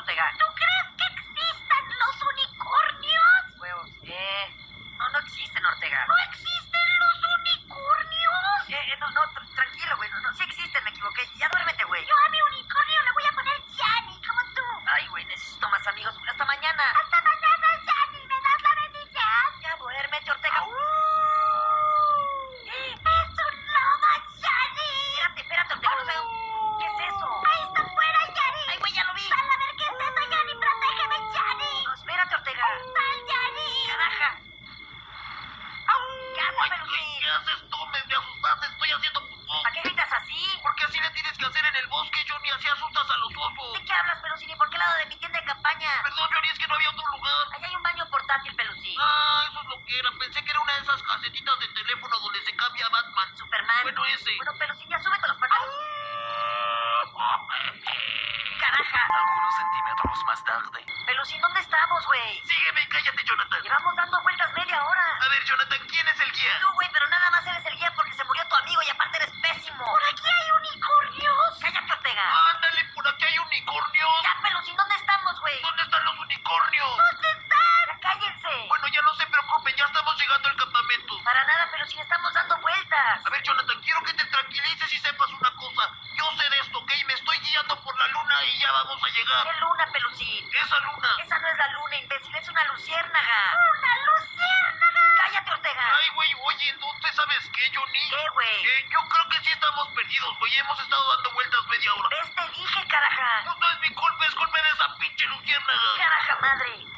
Ortega. ¿Tú crees que existan los unicornios? Huevos, no existen, Ortega. ¿No existen los unicornios? Tranquilo, güey. No, sí existen, me equivoqué. Ya duérmete, güey. Yo a mi unicornio le voy a poner Gianni, como tú. Ay, güey, necesito más amigos. Hasta mañana. Hasta mañana, Gianni. ¿Me das la bendición? Ya duérmete, Ortega. ¡Es un lobo, Gianni! Espérate, Ortega. No sé. ¿Qué es eso? ¡Ahí está afuera, Gianni! Ay, güey, ya lo vi. ¡Sal a ver qué es eso, Gianni! ¡Protégeme, Gianni! No, espérate, Ortega. ¡Sal, Gianni! Caraja. ¿Qué haces, Pelusín? ¿Qué haces tú? Me asustaste, estoy haciendo popó. ¿Para qué gritas así? Porque así le tienes que hacer en el bosque, Johnny, así asustas a los osos. ¿De qué hablas, Pelusín? ¿Y por qué lado de mi tienda de campaña? Perdón, Johnny, es que no había otro lugar. Allá hay un baño portátil, Pelusín. Ah, eso es lo que era. Pensé que era una de esas casetitas de teléfono donde se cambia Batman. Superman. Bueno, ese. Bueno, Pelusín, ya súbete los pantalones. Caraja. Algunos centímetros más tarde. Pelusín, ¿dónde estamos, güey? Sígueme, cállate, Jonathan. Llevamos dando vueltas media hora. A ver, Jonathan, ¿quién es el guía? Tú, güey, pero nada más eres el guía porque se murió tu amigo y aparte eres pésimo. ¡Por aquí hay unicornios! Cállate, Ortega. Ándale, por aquí hay unicornios. Ya, Pelusín, ¿dónde estamos, güey? ¿Dónde están los unicornios? ¿Dónde están? Ya cállense. Bueno, ya no se preocupen, ya estamos llegando al campamento. Para nada, Pelusín, estamos dando vueltas. A ver, Jonathan, quiero que te tranquilices y sepas una cosa. Yo sé de esto, ¿ok? Me estoy guiando por la luna y ya vamos a llegar. ¿Qué luna, Pelusín? Esa luna. Esa no es la luna, imbécil, es una luciérnaga. ¡Una luciérnaga! Cállate, Ortega. Ay, güey, oye, entonces, ¿sabes qué, Johnny? ¿Qué, güey? Yo creo que sí estamos perdidos, güey. Hemos estado dando vueltas media hora. ¿Ves? Te dije, caraja. No es mi culpa, es culpa de esa pinche luciérnaga. Caraja madre.